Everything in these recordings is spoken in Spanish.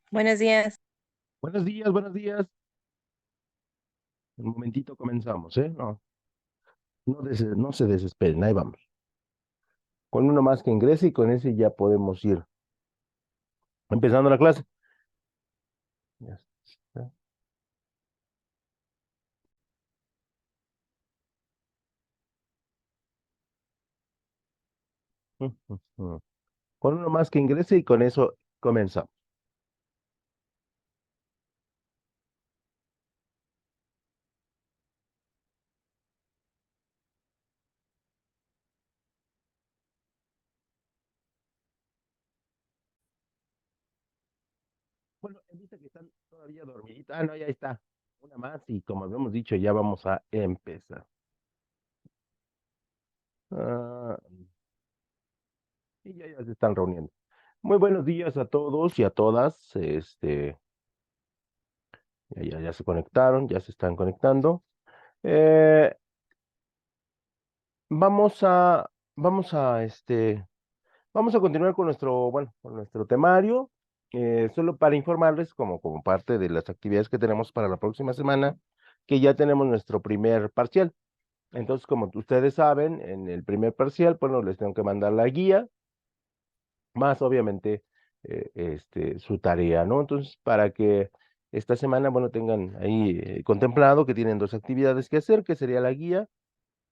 Buenos días. Buenos días, buenos días. Un momentito comenzamos, ¿eh? No se desesperen, ahí vamos. Con uno más que ingrese y con ese ya podemos ir empezando la clase. Ya está. Ujú. Con uno más que ingrese y con eso comenzamos. Bueno, en vista que están todavía dormiditos. Ah, no, ya está. Una más y como habíamos dicho, ya vamos a empezar. Ah, y ya se están reuniendo. Muy buenos días a todos y a todas. Ya se conectaron, ya se están conectando. Eh, Vamos a, vamos a, vamos a continuar con nuestro, bueno, con nuestro temario, solo para informarles como parte de las actividades que tenemos para la próxima semana, que ya tenemos nuestro primer parcial. Entonces, como ustedes saben, en el primer parcial, bueno, les tengo que mandar la guía, más obviamente, su tarea, ¿no? Entonces, para que esta semana, bueno, tengan ahí contemplado que tienen dos actividades que hacer, que sería la guía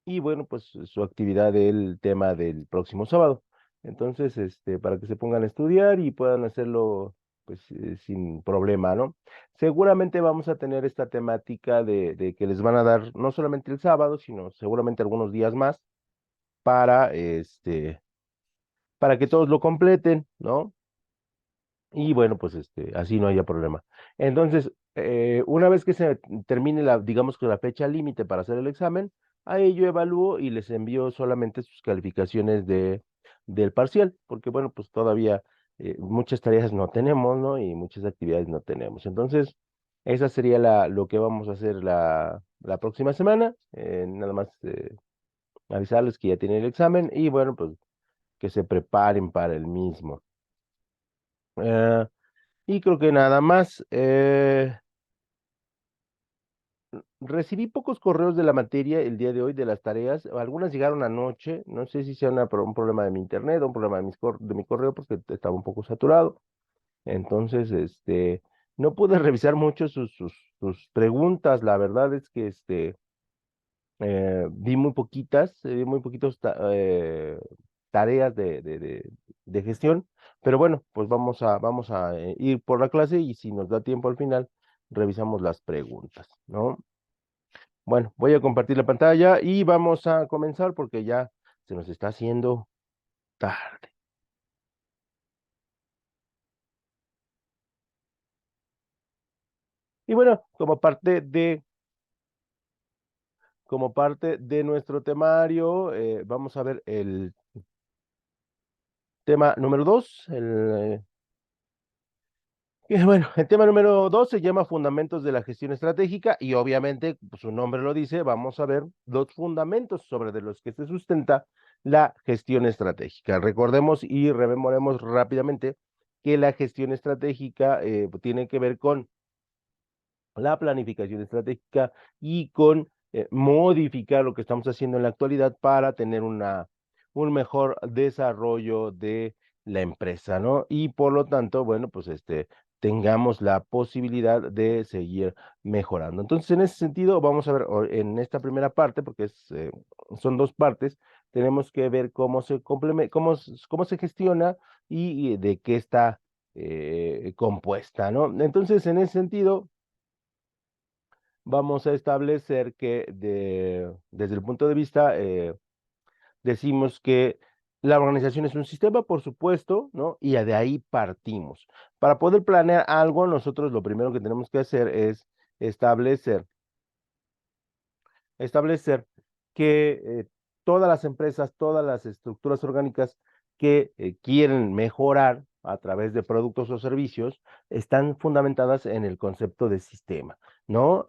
y bueno, pues su actividad del tema del próximo sábado. Entonces, para que se pongan a estudiar y puedan hacerlo pues sin problema, ¿no? Seguramente vamos a tener esta temática de que les van a dar no solamente el sábado, sino seguramente algunos días más para para que todos lo completen, ¿no? Y bueno, pues así no haya problema. Entonces, una vez que se termine digamos que la fecha límite para hacer el examen, ahí yo evalúo y les envío solamente sus calificaciones del parcial, porque bueno, pues todavía muchas tareas no tenemos, ¿no? Y muchas actividades no tenemos. Entonces, esa sería lo que vamos a hacer la próxima semana. Nada más avisarles que ya tienen el examen y bueno, pues que se preparen para el mismo. Eh, y creo que nada más. Recibí pocos correos de la materia el día de hoy, de las tareas. Algunas llegaron anoche. No sé si sea un problema de mi internet o un problema de mi correo porque estaba un poco saturado. Entonces, no pude revisar mucho sus preguntas. La verdad es que vi muy poquitas, vi muy poquitos tareas de gestión. Pero bueno, pues vamos a ir por la clase y si nos da tiempo al final, revisamos las preguntas, ¿no? Bueno, voy a compartir la pantalla y vamos a comenzar porque ya se nos está haciendo tarde. Y bueno, como parte de nuestro temario, vamos a ver el tema número 2. Bueno, el tema número 2 se llama Fundamentos de la Gestión Estratégica y obviamente, pues, su nombre lo dice, vamos a ver los fundamentos sobre de los que se sustenta la gestión estratégica. Recordemos y rememoremos rápidamente que la gestión estratégica tiene que ver con la planificación estratégica y con modificar lo que estamos haciendo en la actualidad para tener un mejor desarrollo de la empresa, ¿no? Y por lo tanto, bueno, pues tengamos la posibilidad de seguir mejorando. Entonces, en ese sentido, vamos a ver en esta primera parte, porque son dos partes, tenemos que ver cómo se cómo se gestiona y de qué está compuesta, ¿no? Entonces, en ese sentido, vamos a establecer que desde el punto de vista, decimos que la organización es un sistema, por supuesto, ¿no? Y de ahí partimos. Para poder planear algo, nosotros lo primero que tenemos que hacer es establecer, establecer que todas las empresas, todas las estructuras orgánicas que quieren mejorar a través de productos o servicios, están fundamentadas en el concepto de sistema, ¿no?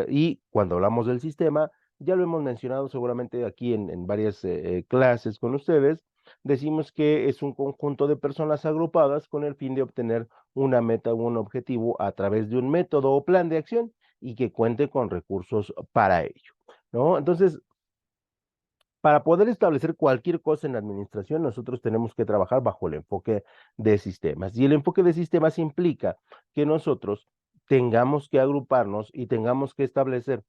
Y cuando hablamos del sistema, ya lo hemos mencionado seguramente aquí en varias clases con ustedes. Decimos que es un conjunto de personas agrupadas con el fin de obtener una meta o un objetivo a través de un método o plan de acción y que cuente con recursos para ello, ¿no? Entonces, para poder establecer cualquier cosa en la administración, nosotros tenemos que trabajar bajo el enfoque de sistemas. Y el enfoque de sistemas implica que nosotros tengamos que agruparnos y tengamos que establecer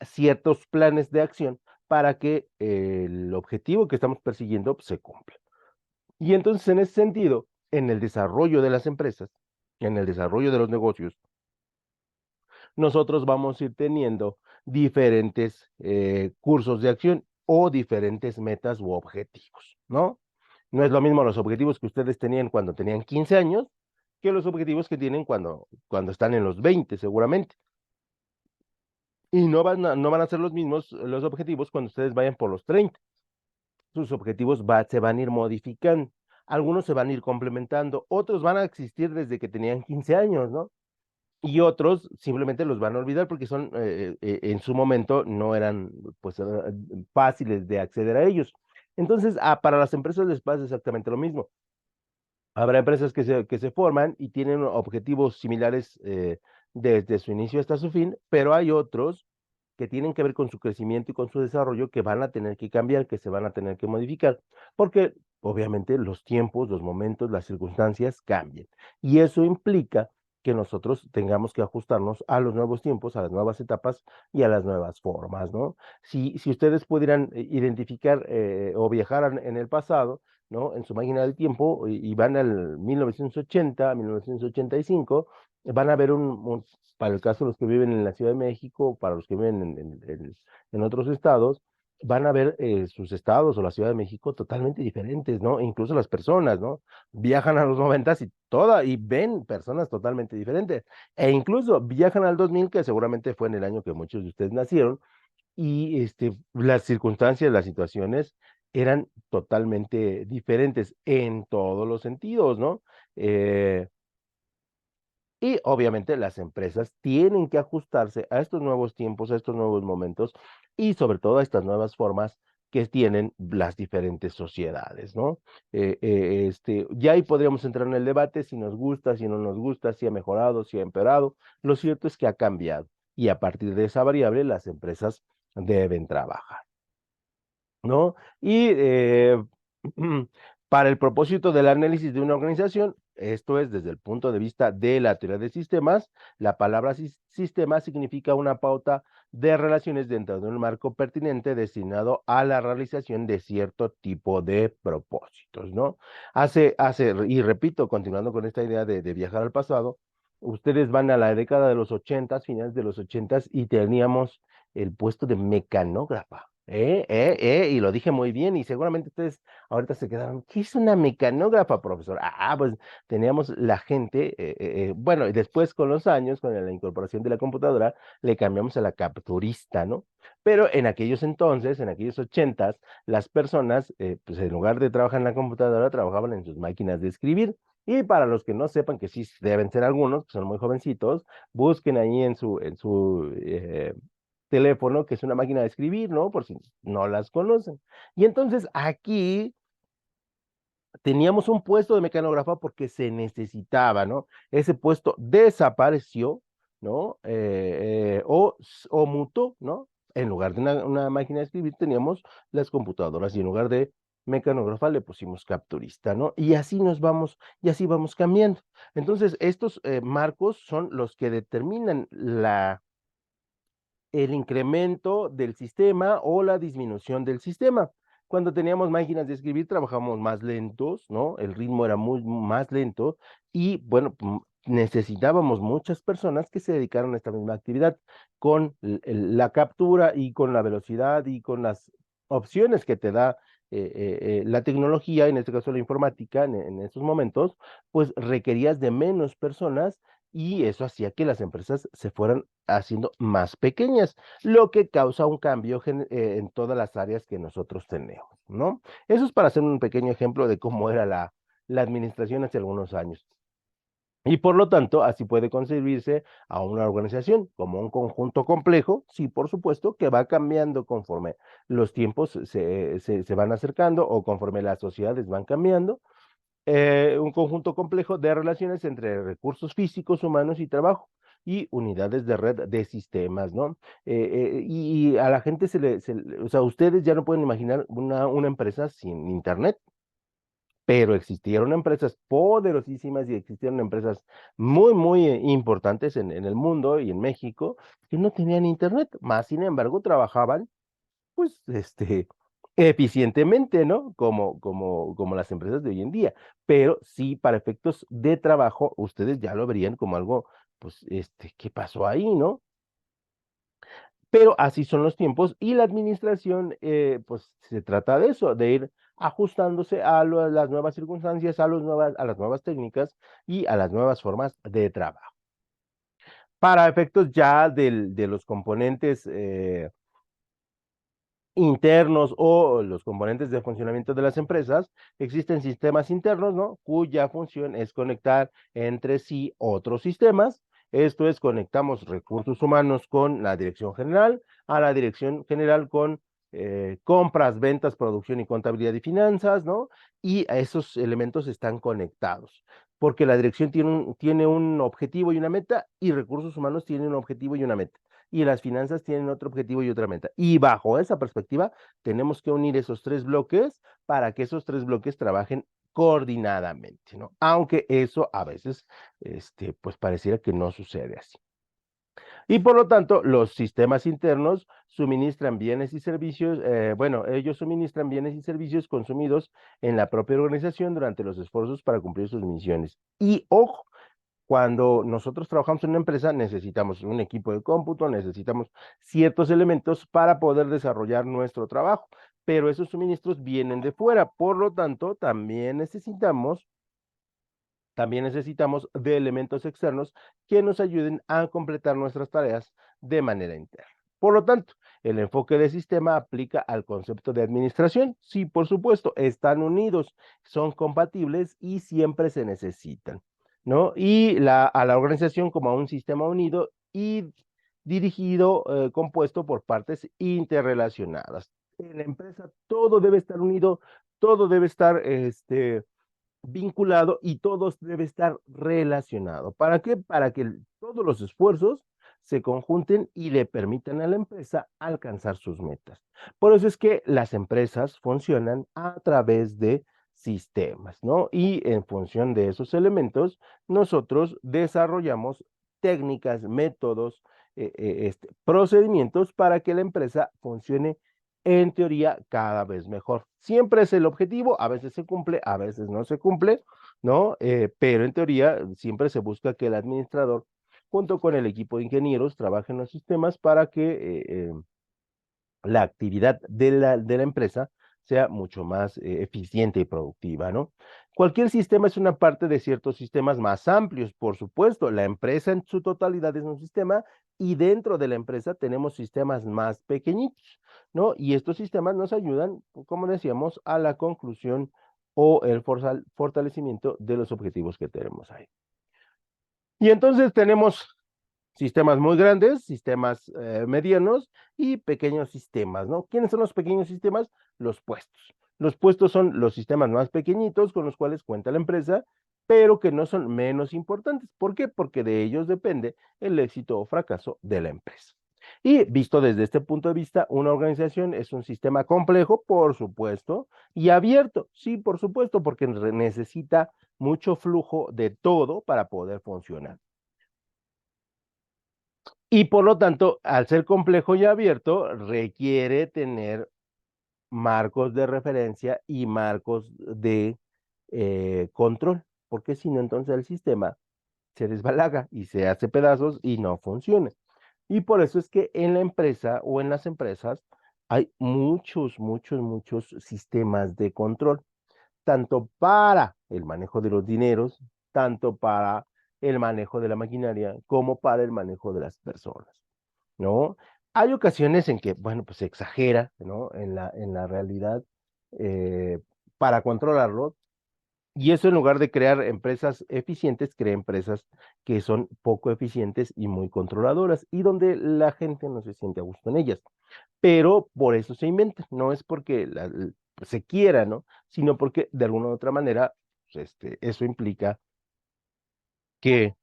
ciertos planes de acción para que el objetivo que estamos persiguiendo pues, se cumpla. Y entonces, en ese sentido, en el desarrollo de las empresas, en el desarrollo de los negocios, nosotros vamos a ir teniendo diferentes cursos de acción o diferentes metas u objetivos, ¿no? No es lo mismo los objetivos que ustedes tenían cuando tenían 15 años que los objetivos que tienen cuando están en los 20, seguramente. Y no van a ser los mismos los objetivos cuando ustedes vayan por los 30. Sus objetivos se van a ir modificando. Algunos se van a ir complementando, otros van a existir desde que tenían 15 años, ¿no? Y otros simplemente los van a olvidar porque son, en su momento no eran pues fáciles de acceder a ellos. Entonces, para las empresas les pasa exactamente lo mismo. Habrá empresas que se forman y tienen objetivos similares desde su inicio hasta su fin, pero hay otros que tienen que ver con su crecimiento y con su desarrollo que van a tener que cambiar, que se van a tener que modificar, porque obviamente los tiempos, los momentos, las circunstancias cambian. Y eso implica que nosotros tengamos que ajustarnos a los nuevos tiempos, a las nuevas etapas y a las nuevas formas, ¿no? Si ustedes pudieran identificar o viajaran en el pasado, ¿no? En su máquina del tiempo y van al 1980, 1985, van a ver para el caso de los que viven en la Ciudad de México, para los que viven en otros estados, van a ver sus estados o la Ciudad de México totalmente diferentes, ¿no? E incluso las personas, ¿no? Viajan a los 90 y ven personas totalmente diferentes. E incluso viajan al 2000, que seguramente fue en el año que muchos de ustedes nacieron, y las circunstancias, las situaciones eran totalmente diferentes en todos los sentidos, ¿no? Eh, y obviamente las empresas tienen que ajustarse a estos nuevos tiempos, a estos nuevos momentos y sobre todo a estas nuevas formas que tienen las diferentes sociedades, ¿no? Ya ahí podríamos entrar en el debate si nos gusta, si no nos gusta, si ha mejorado, si ha empeorado. Lo cierto es que ha cambiado y a partir de esa variable las empresas deben trabajar, ¿no? Y para el propósito del análisis de una organización, esto es desde el punto de vista de la teoría de sistemas, la palabra sistema significa una pauta de relaciones dentro de un marco pertinente destinado a la realización de cierto tipo de propósitos, ¿no? Y repito, continuando con esta idea de viajar al pasado, ustedes van a la década de los 80, finales de los 80, y teníamos el puesto de mecanógrafa. Y lo dije muy bien, y seguramente ustedes ahorita se quedaron, ¿qué es una mecanógrafa, profesor? Pues teníamos la gente, bueno, y después con los años, con la incorporación de la computadora, le cambiamos a la capturista, ¿no? Pero en aquellos entonces, en aquellos 80, las personas, pues en lugar de trabajar en la computadora, trabajaban en sus máquinas de escribir. Y para los que no sepan, que sí deben ser algunos, que son muy jovencitos, busquen ahí en su teléfono, que es una máquina de escribir, ¿no? Por si no las conocen. Y entonces aquí teníamos un puesto de mecanógrafa porque se necesitaba, ¿no? Ese puesto desapareció, ¿no? O mutó, ¿no? En lugar de una máquina de escribir, teníamos las computadoras y en lugar de mecanógrafa le pusimos capturista, ¿no? Y así y así vamos cambiando. Entonces, estos marcos son los que determinan el incremento del sistema o la disminución del sistema. Cuando teníamos máquinas de escribir, trabajamos más lentos, ¿no? El ritmo era muy más lento y, bueno, necesitábamos muchas personas que se dedicaran a esta misma actividad con la captura y con la velocidad y con las opciones que te da la tecnología, en este caso la informática, en estos momentos, pues requerías de menos personas y eso hacía que las empresas se fueran haciendo más pequeñas, lo que causa un cambio en todas las áreas que nosotros tenemos, ¿no? Eso es para hacer un pequeño ejemplo de cómo era la administración hace algunos años. Y por lo tanto, así puede concebirse a una organización como un conjunto complejo, sí, por supuesto, que va cambiando conforme los tiempos se van acercando o conforme las sociedades van cambiando. Un conjunto complejo de relaciones entre recursos físicos, humanos y trabajo y unidades de red de sistemas, ¿no? Y a la gente o sea, ustedes ya no pueden imaginar una empresa sin internet, pero existieron empresas poderosísimas y existieron empresas muy, muy importantes en el mundo y en México que no tenían internet, más sin embargo trabajaban, pues, eficientemente, ¿no? Como las empresas de hoy en día, pero sí para efectos de trabajo, ustedes ya lo verían como algo, pues, ¿qué pasó ahí, no? Pero así son los tiempos y la administración, pues se trata de eso, de ir ajustándose a las nuevas circunstancias, a las nuevas técnicas y a las nuevas formas de trabajo. Para efectos ya de los componentes internos o los componentes de funcionamiento de las empresas, existen sistemas internos, ¿no? Cuya función es conectar entre sí otros sistemas. Esto es, conectamos recursos humanos con la dirección general, a la dirección general con compras, ventas, producción y contabilidad y finanzas, ¿no? Y a esos elementos están conectados, porque la dirección tiene un objetivo y una meta, y recursos humanos tienen un objetivo y una meta y las finanzas tienen otro objetivo y otra meta. Y bajo esa perspectiva, tenemos que unir esos tres bloques para que esos tres bloques trabajen coordinadamente, ¿no? Aunque eso a veces, pues pareciera que no sucede así. Y por lo tanto, los sistemas internos suministran bienes y servicios, bueno, ellos suministran bienes y servicios consumidos en la propia organización durante los esfuerzos para cumplir sus misiones. Y ojo, cuando nosotros trabajamos en una empresa, necesitamos un equipo de cómputo, necesitamos ciertos elementos para poder desarrollar nuestro trabajo, pero esos suministros vienen de fuera, por lo tanto, también necesitamos de elementos externos que nos ayuden a completar nuestras tareas de manera interna. Por lo tanto, el enfoque de sistema aplica al concepto de administración. Sí, por supuesto, están unidos, son compatibles y siempre se necesitan, ¿no? Y a la organización como a un sistema unido y dirigido, compuesto por partes interrelacionadas. En la empresa todo debe estar unido, todo debe estar, vinculado y todos debe estar relacionado. ¿Para qué? Para que todos los esfuerzos se conjunten y le permitan a la empresa alcanzar sus metas. Por eso es que las empresas funcionan a través de sistemas, ¿no? Y en función de esos elementos, nosotros desarrollamos técnicas, métodos, procedimientos para que la empresa funcione en teoría cada vez mejor. Siempre es el objetivo, a veces se cumple, a veces no se cumple, ¿no? Pero en teoría siempre se busca que el administrador, junto con el equipo de ingenieros, trabaje en los sistemas para que la actividad de la empresa sea mucho más eficiente y productiva, ¿no? Cualquier sistema es una parte de ciertos sistemas más amplios, por supuesto. La empresa en su totalidad es un sistema y dentro de la empresa tenemos sistemas más pequeñitos, ¿no? Y estos sistemas nos ayudan, como decíamos, a la conclusión o el fortalecimiento de los objetivos que tenemos ahí. Y entonces tenemos sistemas muy grandes, sistemas medianos y pequeños sistemas, ¿no? ¿Quiénes son los pequeños sistemas? Los puestos. Los puestos son los sistemas más pequeñitos con los cuales cuenta la empresa, pero que no son menos importantes. ¿Por qué? Porque de ellos depende el éxito o fracaso de la empresa. Y visto desde este punto de vista, una organización es un sistema complejo, por supuesto, y abierto, sí, por supuesto, porque necesita mucho flujo de todo para poder funcionar. Y por lo tanto, al ser complejo y abierto, requiere tener marcos de referencia y marcos de control, porque si no, entonces el sistema se desbalaga y se hace pedazos y no funciona. Y por eso es que en la empresa o en las empresas hay muchos, muchos, muchos sistemas de control tanto para el manejo de los dineros, tanto para el manejo de la maquinaria, como para el manejo de las personas, ¿no? Hay ocasiones en que, bueno, pues se exagera, ¿no? En la realidad, eh, para controlarlo, Y eso en lugar de crear empresas eficientes, crea empresas que son poco eficientes y muy controladoras y donde la gente no se siente a gusto en ellas. Pero por eso se inventan, no es porque se quiera, ¿no? Sino porque de alguna u otra manera, pues, eso implica que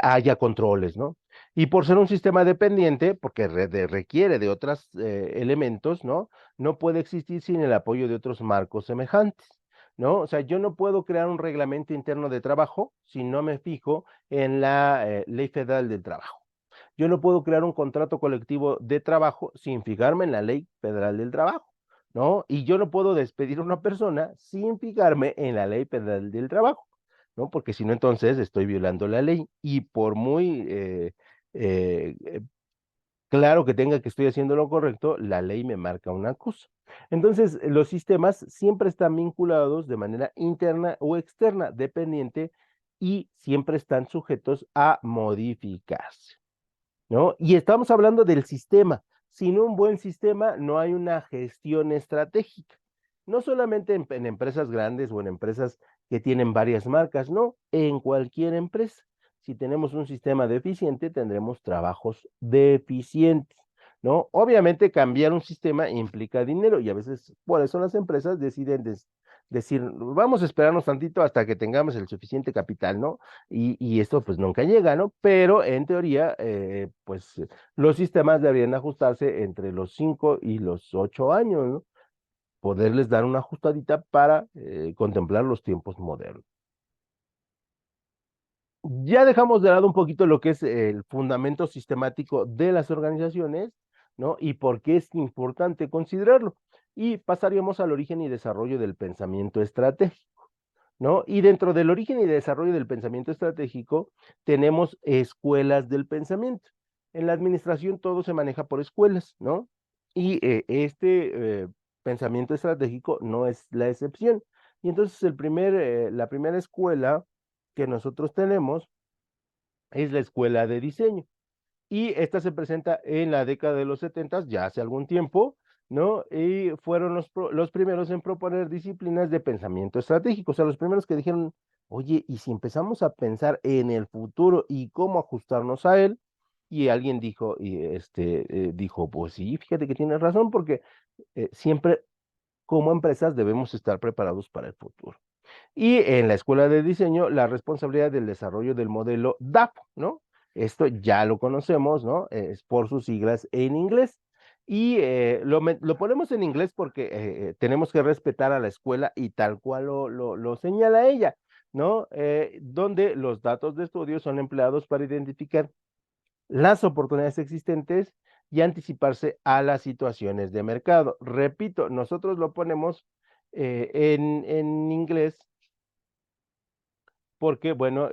haya controles, ¿no? Y por ser un sistema dependiente, porque requiere de otros elementos, ¿no? No puede existir sin el apoyo de otros marcos semejantes, ¿no? O sea, yo no puedo crear un reglamento interno de trabajo si no me fijo en la Ley Federal del Trabajo. Yo no puedo crear un contrato colectivo de trabajo sin fijarme en la Ley Federal del Trabajo, ¿no? Y yo no puedo despedir a una persona sin fijarme en la Ley Federal del Trabajo, ¿no? Porque si no, entonces estoy violando la ley y por muy eh, eh, claro que tenga que estoy haciendo lo correcto, la ley me marca una cosa. Entonces, los sistemas siempre están vinculados de manera interna o externa, dependiente, y siempre están sujetos a modificarse, ¿no? Y estamos hablando del sistema. Sin un buen sistema no hay una gestión estratégica. No solamente en empresas grandes o en empresas que tienen varias marcas, no, en cualquier empresa. Si tenemos un sistema deficiente, tendremos trabajos deficientes, ¿no? Obviamente cambiar un sistema implica dinero y a veces por eso las empresas deciden decir, vamos a esperarnos tantito hasta que tengamos el suficiente capital, ¿no? Y esto pues nunca llega, ¿no? Pero en teoría, pues los sistemas deberían ajustarse entre los 5 y los 8 años, ¿no? Poderles dar una ajustadita para contemplar los tiempos modernos. Ya dejamos de lado un poquito lo que es el fundamento sistemático de las organizaciones, ¿no? Y por qué es importante considerarlo. Y pasaríamos al origen y desarrollo del pensamiento estratégico, ¿no? Y dentro del origen y desarrollo del pensamiento estratégico tenemos escuelas del pensamiento. En la administración todo se maneja por escuelas, ¿no? Y pensamiento estratégico no es la excepción. Y entonces la primera escuela que nosotros tenemos es la escuela de diseño. Y esta se presenta en la década de los 70, ya hace algún tiempo, ¿no? Y fueron los primeros en proponer disciplinas de pensamiento estratégico, o sea, los primeros que dijeron, oye, ¿y si empezamos a pensar en el futuro y cómo ajustarnos a él? Y alguien dijo, dijo, pues sí, fíjate que tienes razón, porque siempre como empresas debemos estar preparados para el futuro. Y en la escuela de diseño, la responsabilidad del desarrollo del modelo DAP, ¿no? Esto ya lo conocemos, ¿no? Es por sus siglas en inglés. Y lo ponemos en inglés porque tenemos que respetar a la escuela y tal cual lo señala ella, ¿no? Donde los datos de estudio son empleados para identificar las oportunidades existentes y anticiparse a las situaciones de mercado. Repito, nosotros lo ponemos en inglés porque, bueno,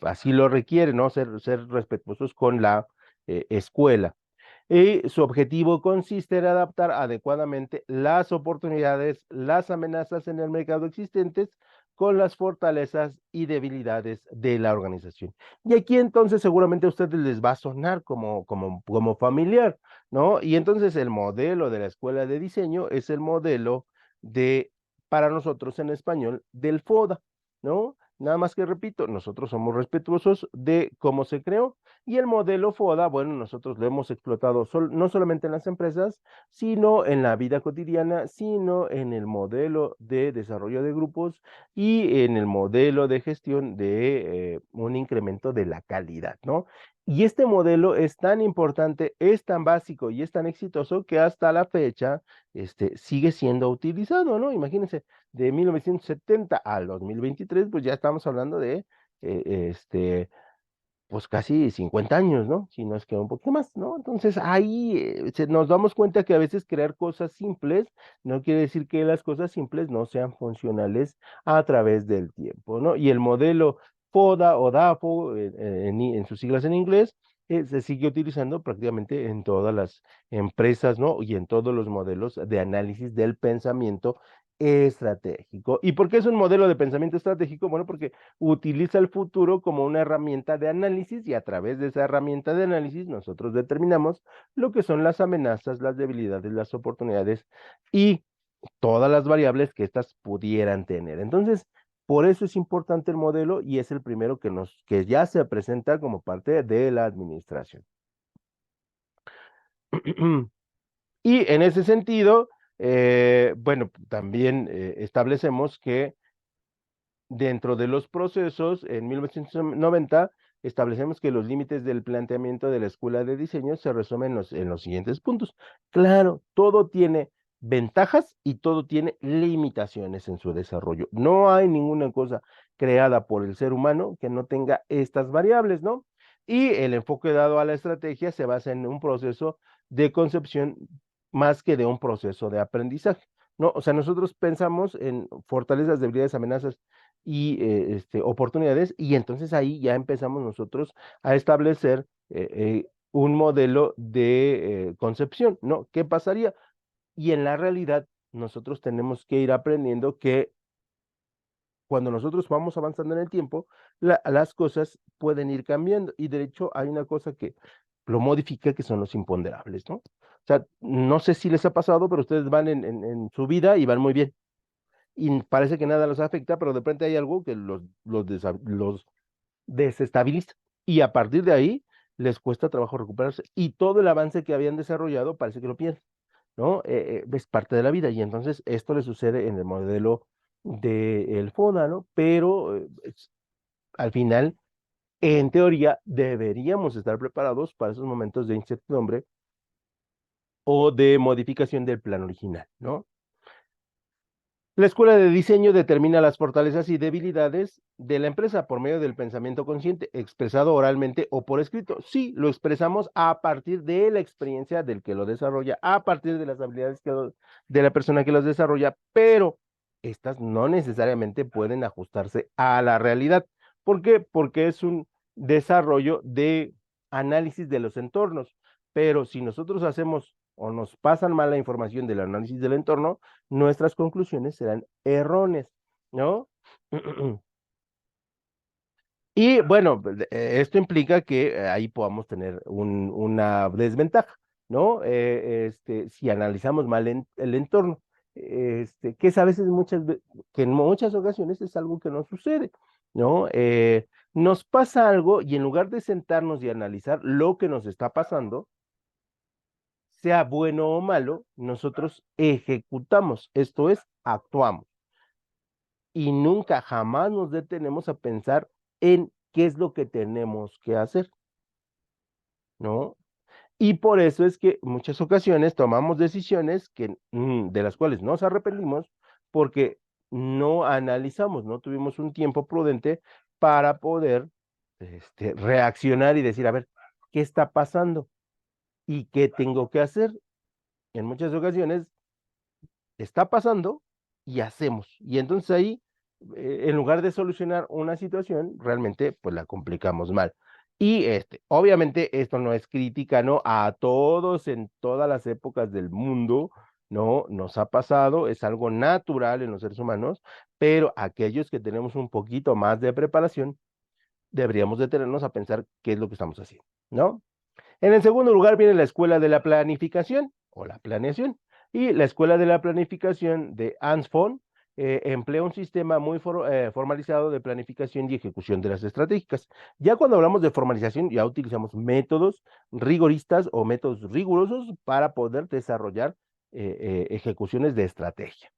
así lo requiere, ¿no? Ser respetuosos con la escuela. Y su objetivo consiste en adaptar adecuadamente las oportunidades, las amenazas en el mercado existentes con las fortalezas y debilidades de la organización. Y aquí entonces seguramente a ustedes les va a sonar como familiar, ¿no? Y entonces el modelo de la escuela de diseño es el modelo de, para nosotros en español, del FODA, ¿no? Nada más que repito, nosotros somos respetuosos de cómo se creó y el modelo FODA, bueno, nosotros lo hemos explotado no solamente en las empresas, sino en la vida cotidiana, sino en el modelo de desarrollo de grupos y en el modelo de gestión de un incremento de la calidad, ¿no? Y este modelo es tan importante, es tan básico y es tan exitoso que hasta la fecha sigue siendo utilizado, ¿no? Imagínense, de 1970 al 2023, pues ya estamos hablando de eh, este, pues casi 50 años, ¿no? Si no es que un poquito más, ¿no? Entonces ahí nos damos cuenta que a veces crear cosas simples no quiere decir que las cosas simples no sean funcionales a través del tiempo, ¿no? Y el modelo FODA o DAFO, en sus siglas en inglés, se sigue utilizando prácticamente en todas las empresas, ¿no? Y en todos los modelos de análisis del pensamiento estratégico. ¿Y por qué es un modelo de pensamiento estratégico? Bueno, porque utiliza el futuro como una herramienta de análisis y a través de esa herramienta de análisis nosotros determinamos lo que son las amenazas, las debilidades, las oportunidades y todas las variables que éstas pudieran tener. Entonces, por eso es importante el modelo y es el primero que ya se presenta como parte de la administración. Y en ese sentido, bueno, también establecemos que dentro de los procesos, en 1990, establecemos que los límites del planteamiento de la escuela de diseño se resumen en los siguientes puntos. Claro, todo tiene ventajas y todo tiene limitaciones en su desarrollo. No hay ninguna cosa creada por el ser humano que no tenga estas variables, ¿no? Y el enfoque dado a la estrategia se basa en un proceso de concepción más que de un proceso de aprendizaje, ¿no? O sea, nosotros pensamos en fortalezas, debilidades, amenazas y oportunidades, y entonces ahí ya empezamos nosotros a establecer un modelo de concepción, ¿no? ¿Qué pasaría? Y en la realidad, nosotros tenemos que ir aprendiendo que cuando nosotros vamos avanzando en el tiempo, las cosas pueden ir cambiando, y de hecho hay una cosa que lo modifica, que son los imponderables, ¿no? O sea, no sé si les ha pasado, pero ustedes van en su vida y van muy bien y parece que nada los afecta, pero de repente hay algo que los desestabiliza y a partir de ahí les cuesta trabajo recuperarse y todo el avance que habían desarrollado parece que lo pierden, ¿no? Es parte de la vida y entonces esto le sucede en el modelo del FODA, ¿no? Pero al final, en teoría, deberíamos estar preparados para esos momentos de incertidumbre o de modificación del plan original, ¿no? La escuela de diseño determina las fortalezas y debilidades de la empresa por medio del pensamiento consciente, expresado oralmente o por escrito. Sí, lo expresamos a partir de la experiencia del que lo desarrolla, a partir de las habilidades de la persona que los desarrolla, pero estas no necesariamente pueden ajustarse a la realidad. ¿Por qué? Porque es un desarrollo de análisis de los entornos. Pero si nosotros hacemos o nos pasan mal la información del análisis del entorno, nuestras conclusiones serán erróneas, ¿no? Y bueno, esto implica que ahí podamos tener una desventaja, ¿no? Si analizamos mal el entorno, que es a veces que en muchas ocasiones es algo que no sucede, ¿no? Nos pasa algo y en lugar de sentarnos y analizar lo que nos está pasando, sea bueno o malo, nosotros ejecutamos, esto es, actuamos. Y nunca, jamás nos detenemos a pensar en qué es lo que tenemos que hacer, ¿no? Y por eso es que en muchas ocasiones tomamos decisiones de las cuales nos arrepentimos porque no analizamos, no tuvimos un tiempo prudente para poder reaccionar y decir, a ver, ¿qué está pasando? ¿Y qué tengo que hacer? En muchas ocasiones está pasando y hacemos. Y entonces ahí, en lugar de solucionar una situación, realmente pues la complicamos mal. Y obviamente esto no es crítica, ¿no? A todos en todas las épocas del mundo, ¿no? Nos ha pasado, es algo natural en los seres humanos, pero aquellos que tenemos un poquito más de preparación, deberíamos detenernos a pensar qué es lo que estamos haciendo, ¿no? En el segundo lugar viene la escuela de la planificación o la planeación. Y la escuela de la planificación de Hans Fon emplea un sistema muy formalizado de planificación y ejecución de las estratégicas. Ya cuando hablamos de formalización, ya utilizamos métodos rigoristas o métodos rigurosos para poder desarrollar ejecuciones de estrategia.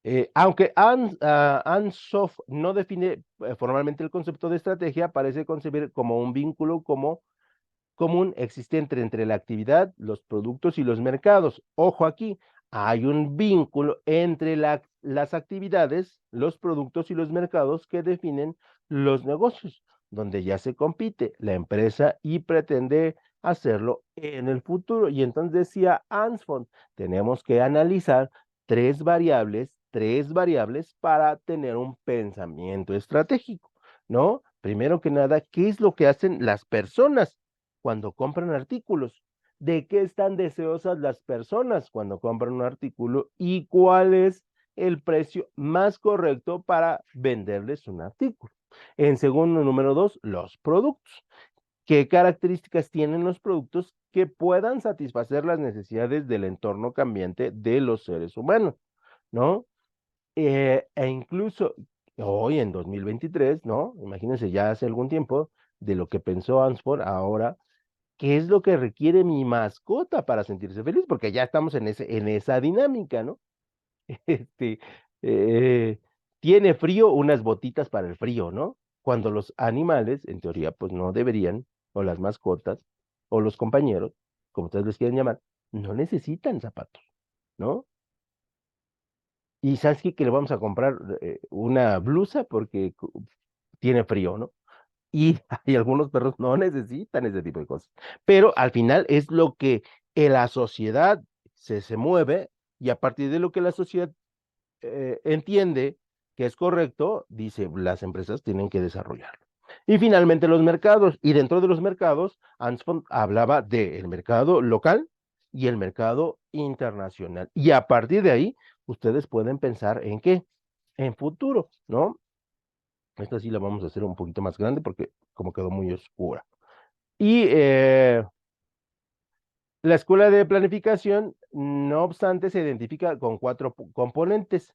Eh, aunque Ansoff no define formalmente el concepto de estrategia, parece concebir como un vínculo común existente entre la actividad, los productos y los mercados. Ojo aquí, hay un vínculo entre las actividades, los productos y los mercados que definen los negocios, donde ya se compite la empresa y pretende hacerlo en el futuro. Y entonces decía Ansford, tenemos que analizar tres variables para tener un pensamiento estratégico, ¿no? Primero que nada, ¿qué es lo que hacen las personas cuando compran artículos? ¿De qué están deseosas las personas cuando compran un artículo? ¿Y cuál es el precio más correcto para venderles un artículo? En segundo, número dos, los productos. qué características tienen los productos que puedan satisfacer las necesidades del entorno cambiante de los seres humanos, ¿no? E incluso hoy en 2023, ¿no? Imagínense ya hace algún tiempo de lo que pensó Ansford ahora, ¿qué es lo que requiere mi mascota para sentirse feliz? Porque ya estamos en esa dinámica, ¿no? Este, eh, tiene frío, unas botitas para el frío, ¿no? Cuando los animales, en teoría, pues no deberían, o las mascotas, o los compañeros, como ustedes les quieren llamar, no necesitan zapatos, ¿no? Y sabes qué, que le vamos a comprar una blusa porque tiene frío, ¿no? Y hay algunos perros no necesitan ese tipo de cosas. Pero al final es lo que en la sociedad se mueve y a partir de lo que la sociedad entiende que es correcto, dice, las empresas tienen que desarrollarlo. Y finalmente los mercados, y dentro de los mercados, Ansford hablaba del mercado local y el mercado internacional. Y a partir de ahí, ustedes pueden pensar en qué, en futuro, ¿no? Esta sí la vamos a hacer un poquito más grande porque como quedó muy oscura. Y la escuela de planificación, no obstante, se identifica con cuatro componentes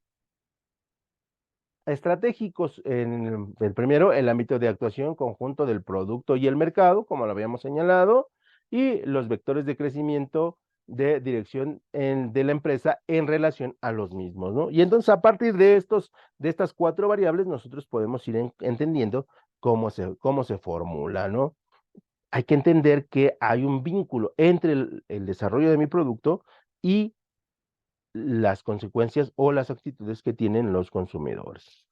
estratégicos. En el primero, el ámbito de actuación conjunto del producto y el mercado, como lo habíamos señalado, y los vectores de crecimiento de dirección de la empresa en relación a los mismos, ¿no? Y entonces a partir de estas cuatro variables, nosotros podemos ir entendiendo cómo se formula, ¿no? Hay que entender que hay un vínculo entre el desarrollo de mi producto y las consecuencias o las actitudes que tienen los consumidores.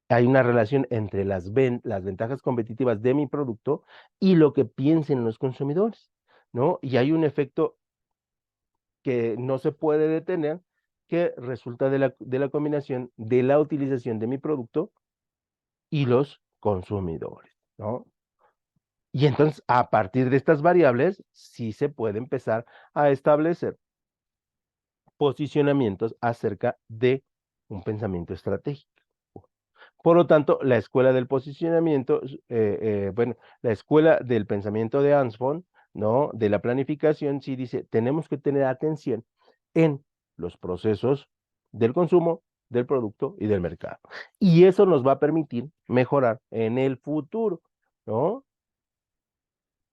Hay una relación entre las ventajas competitivas de mi producto y lo que piensen los consumidores, ¿no? Y hay un efecto que no se puede detener, que resulta de la combinación de la utilización de mi producto y los consumidores, ¿no? Y entonces, a partir de estas variables, sí se puede empezar a establecer posicionamientos acerca de un pensamiento estratégico. Por lo tanto, la escuela del posicionamiento, bueno, la escuela del pensamiento de Ansford, ¿no? De la planificación, sí dice, tenemos que tener atención en los procesos del consumo, del producto y del mercado. Y eso nos va a permitir mejorar en el futuro, ¿no?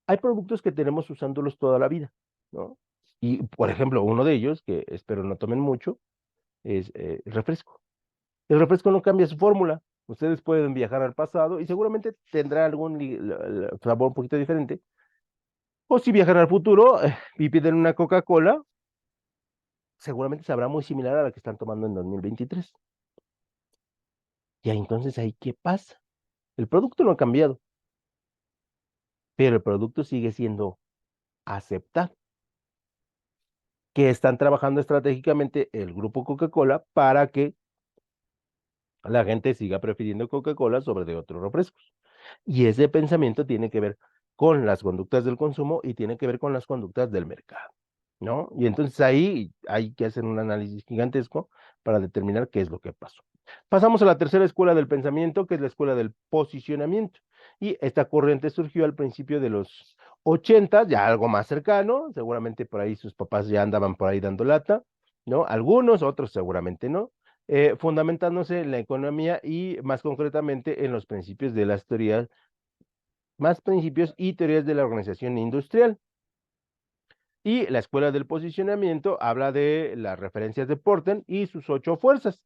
Hay productos que tenemos usándolos toda la vida, ¿no? Y, por ejemplo, uno de ellos, que espero no tomen mucho, es el refresco. El refresco no cambia su fórmula. Ustedes pueden viajar al pasado y seguramente tendrá algún sabor un poquito diferente. O si viajan al futuro y piden una Coca-Cola, seguramente sabrá muy similar a la que están tomando en 2023. Y entonces ahí, ¿qué pasa? El producto no ha cambiado, pero el producto sigue siendo aceptado. Que están trabajando estratégicamente el grupo Coca-Cola para que la gente siga prefiriendo Coca-Cola sobre de otros refrescos. Y ese pensamiento tiene que ver con las conductas del consumo y tiene que ver con las conductas del mercado, ¿no? Y entonces ahí hay que hacer un análisis gigantesco para determinar qué es lo que pasó. Pasamos a la tercera escuela del pensamiento, que es la escuela del posicionamiento. Y esta corriente surgió al principio de los 80, ya algo más cercano, seguramente por ahí sus papás ya andaban por ahí dando lata, ¿no? Algunos, otros seguramente no, fundamentándose en la economía y más concretamente en los principios de las teorías, más principios y teorías de la organización industrial. Y la escuela del posicionamiento habla de las referencias de Porter y sus 8 fuerzas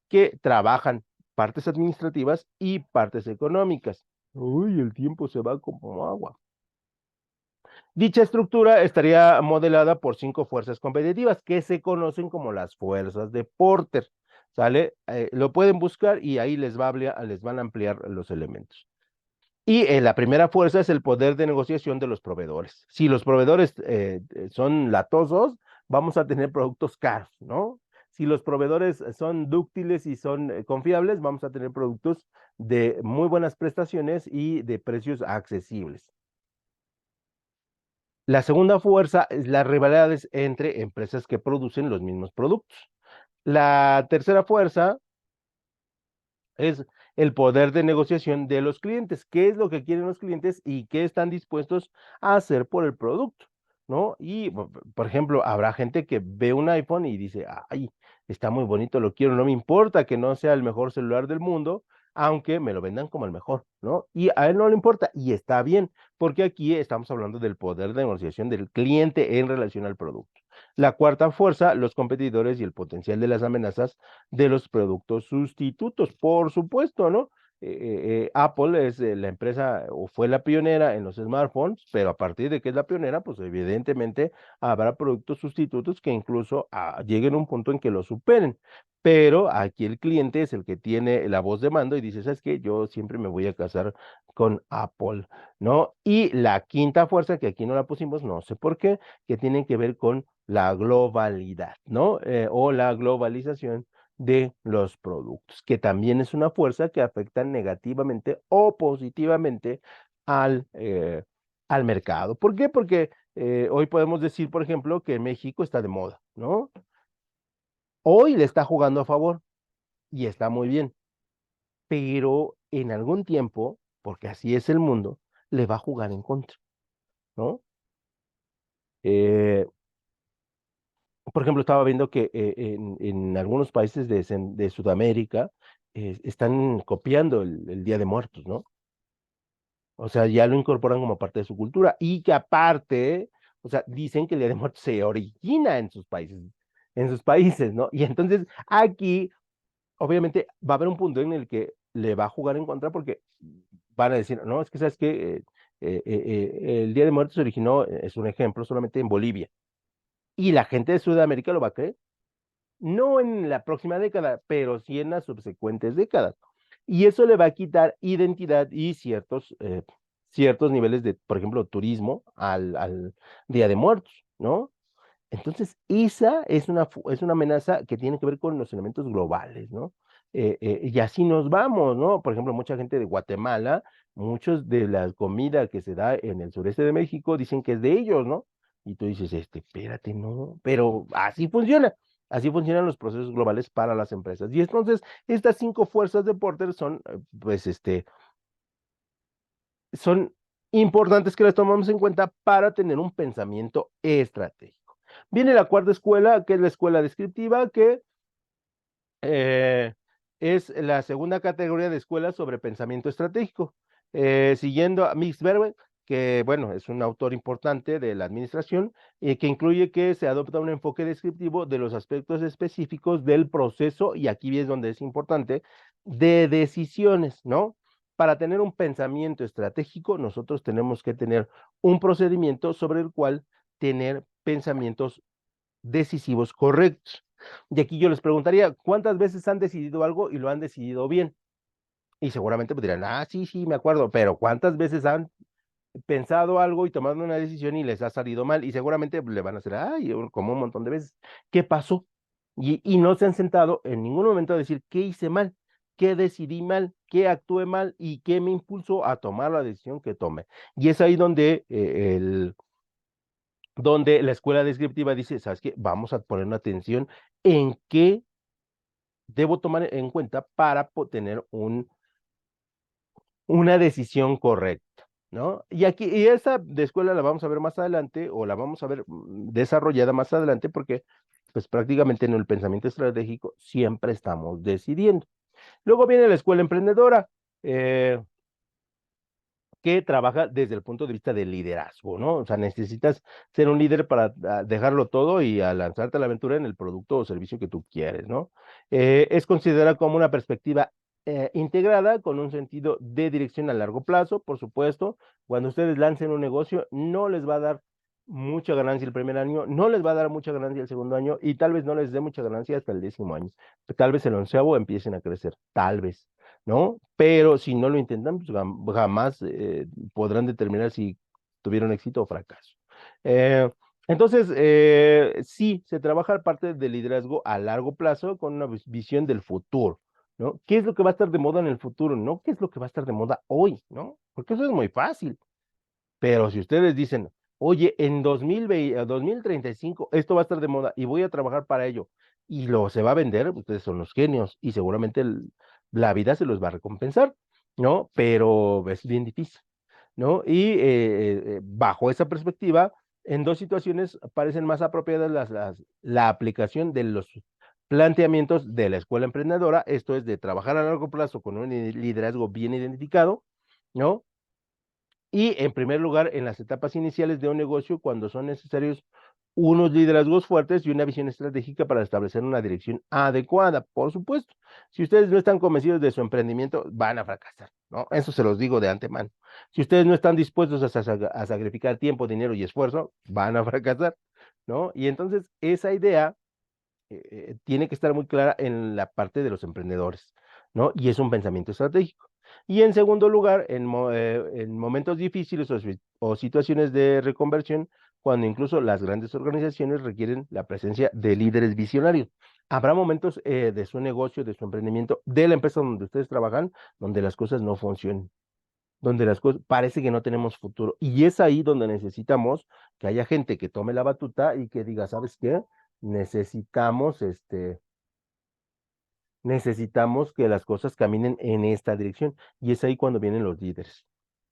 que trabajan partes administrativas y partes económicas. Uy, el tiempo se va como agua. Dicha estructura estaría modelada por 5 fuerzas competitivas que se conocen como las fuerzas de Porter. ¿Sale? Lo pueden buscar y ahí les van a ampliar los elementos. Y la primera fuerza es el poder de negociación de los proveedores. Si los proveedores son latosos, vamos a tener productos caros, ¿no? Si los proveedores son dúctiles y son confiables, vamos a tener productos de muy buenas prestaciones y de precios accesibles. La segunda fuerza es las rivalidades entre empresas que producen los mismos productos. La tercera fuerza es el poder de negociación de los clientes, qué es lo que quieren los clientes y qué están dispuestos a hacer por el producto, ¿no? Y, por ejemplo, habrá gente que ve un iPhone y dice, ay, está muy bonito, lo quiero, no me importa que no sea el mejor celular del mundo, aunque me lo vendan como el mejor, ¿no? Y a él no le importa, y está bien, porque aquí estamos hablando del poder de negociación del cliente en relación al producto. La cuarta fuerza, los competidores y el potencial de las amenazas de los productos sustitutos, por supuesto, ¿no? Apple es la empresa o fue la pionera en los smartphones, pero a partir de que es la pionera, pues evidentemente habrá productos sustitutos que incluso lleguen a un punto en que lo superen. Pero aquí el cliente es el que tiene la voz de mando y dice, ¿sabes qué? Yo siempre me voy a casar con Apple, ¿no? Y la quinta fuerza, que aquí no la pusimos, no sé por qué, que tiene que ver con la globalidad, ¿no? O la globalización de los productos, que también es una fuerza que afecta negativamente o positivamente al mercado. ¿Por qué? Porque hoy podemos decir, por ejemplo, que México está de moda, ¿no? Hoy le está jugando a favor y está muy bien, pero en algún tiempo, porque así es el mundo, le va a jugar en contra, ¿no? Eh, por ejemplo, estaba viendo que en algunos países de Sudamérica están copiando el Día de Muertos, ¿no? O sea, ya lo incorporan como parte de su cultura y que aparte, o sea, dicen que el Día de Muertos se origina en sus países, ¿no? Y entonces aquí, obviamente, va a haber un punto en el que le va a jugar en contra porque van a decir, no, es que sabes que el Día de Muertos se originó, es un ejemplo, solamente en Bolivia. Y la gente de Sudamérica lo va a creer. No en la próxima década, pero sí en las subsecuentes décadas. Y eso le va a quitar identidad y ciertos niveles de, por ejemplo, turismo al Día de Muertos, ¿no? Entonces, esa es una amenaza que tiene que ver con los elementos globales, ¿no? Y así nos vamos, ¿no? Por ejemplo, mucha gente de Guatemala, muchos de la comida que se da en el sureste de México dicen que es de ellos, ¿no? Y tú dices, espérate, no, pero así funcionan los procesos globales para las empresas. Y entonces, estas cinco fuerzas de Porter son, pues, son importantes que las tomamos en cuenta para tener un pensamiento estratégico. Viene la cuarta escuela, que es la escuela descriptiva, que eh, es la segunda categoría de escuelas sobre pensamiento estratégico. Siguiendo a Mix Verbe, que bueno, es un autor importante de la administración, que incluye que se adopta un enfoque descriptivo de los aspectos específicos del proceso, y aquí es donde es importante, de decisiones, ¿no? Para tener un pensamiento estratégico, nosotros tenemos que tener un procedimiento sobre el cual tener pensamientos decisivos correctos. Y aquí yo les preguntaría, ¿cuántas veces han decidido algo y lo han decidido bien? Y seguramente pues dirán, sí, sí, me acuerdo, pero ¿cuántas veces han pensado algo y tomado una decisión y les ha salido mal? Y seguramente le van a hacer, como un montón de veces. ¿Qué pasó? Y no se han sentado en ningún momento a decir, ¿qué hice mal? ¿Qué decidí mal? ¿Qué actué mal? ¿Y qué me impulsó a tomar la decisión que tomé? Y es ahí donde la escuela descriptiva dice, ¿sabes qué? Vamos a poner una atención en qué debo tomar en cuenta para tener una decisión correcta, ¿no? Y aquí, y esa de escuela la vamos a ver más adelante, o la vamos a ver desarrollada más adelante, porque pues prácticamente en el pensamiento estratégico siempre estamos decidiendo. Luego viene la escuela emprendedora. Que trabaja desde el punto de vista del liderazgo, ¿no? O sea, necesitas ser un líder para dejarlo todo y a lanzarte a la aventura en el producto o servicio que tú quieres, ¿no? Es considerada como una perspectiva integrada con un sentido de dirección a largo plazo, por supuesto. Cuando ustedes lancen un negocio, no les va a dar mucha ganancia el primer año, no les va a dar mucha ganancia el segundo año y tal vez no les dé mucha ganancia hasta el 10.º año. Tal vez el 11.º empiecen a crecer, tal vez. ¿No? Pero si no lo intentan, pues jamás podrán determinar si tuvieron éxito o fracaso. Eh, entonces, sí, se trabaja parte del liderazgo a largo plazo con una visión del futuro, ¿no? ¿Qué es lo que va a estar de moda en el futuro? ¿No? ¿Qué es lo que va a estar de moda hoy? ¿No? Porque eso es muy fácil. Pero si ustedes dicen, oye, en 2020, 2035 esto va a estar de moda y voy a trabajar para ello y lo se va a vender, ustedes son los genios y seguramente la vida se los va a recompensar, ¿no? Pero es bien difícil, ¿no? Y bajo esa perspectiva, en dos situaciones parecen más apropiadas la aplicación de los planteamientos de la escuela emprendedora, esto es de trabajar a largo plazo con un liderazgo bien identificado, ¿no? Y en primer lugar, en las etapas iniciales de un negocio, cuando son necesarios unos liderazgos fuertes y una visión estratégica para establecer una dirección adecuada. Por supuesto, si ustedes no están convencidos de su emprendimiento, van a fracasar, ¿no? Eso se los digo de antemano. Si ustedes no están dispuestos a sacrificar tiempo, dinero y esfuerzo, van a fracasar, ¿no? Y entonces esa idea tiene que estar muy clara en la parte de los emprendedores, ¿no? Y es un pensamiento estratégico. Y en segundo lugar, en momentos difíciles o situaciones de reconversión, cuando incluso las grandes organizaciones requieren la presencia de líderes visionarios. Habrá momentos de su negocio, de su emprendimiento, de la empresa donde ustedes trabajan, donde las cosas no funcionan, donde las cosas parece que no tenemos futuro. Y es ahí donde necesitamos que haya gente que tome la batuta y que diga, ¿sabes qué? Necesitamos, necesitamos que las cosas caminen en esta dirección. Y es ahí cuando vienen los líderes,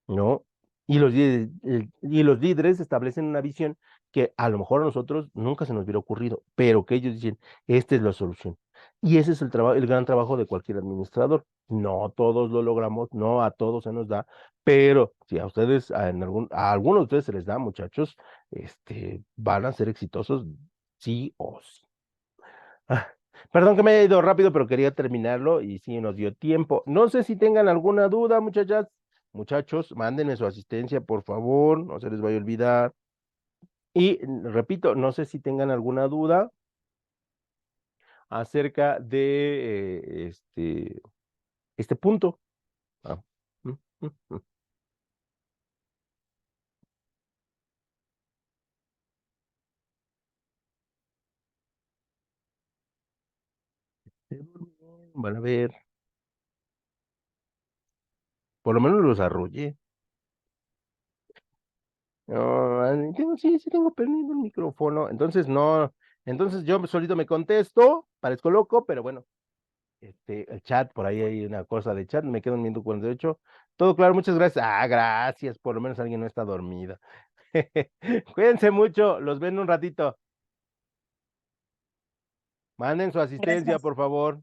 ¿no? Y los líderes establecen una visión que a lo mejor a nosotros nunca se nos hubiera ocurrido, pero que ellos dicen, esta es la solución. Y ese es el trabajo, el gran trabajo de cualquier administrador. No todos lo logramos, no a todos se nos da, pero si a ustedes, a algunos de ustedes se les da, muchachos, van a ser exitosos sí o sí. Ah, perdón que me haya ido rápido, pero quería terminarlo y sí nos dio tiempo. No sé si tengan alguna duda, muchachas, muchachos, mándenme su asistencia, por favor, no se les vaya a olvidar. Y repito, no sé si tengan alguna duda acerca de este punto. Ah, mm, mm, mm. Se durmieron, van a ver, por lo menos los arrullé. No, sí, sí tengo prendido el micrófono, entonces no, entonces yo solito me contesto, parezco loco, pero bueno. El chat, por ahí hay una cosa de chat, me quedo en minuto 48. Todo claro, muchas gracias. Ah, gracias, por lo menos alguien no está dormido. Cuídense mucho, los ven un ratito. Manden su asistencia, Gracias. por favor.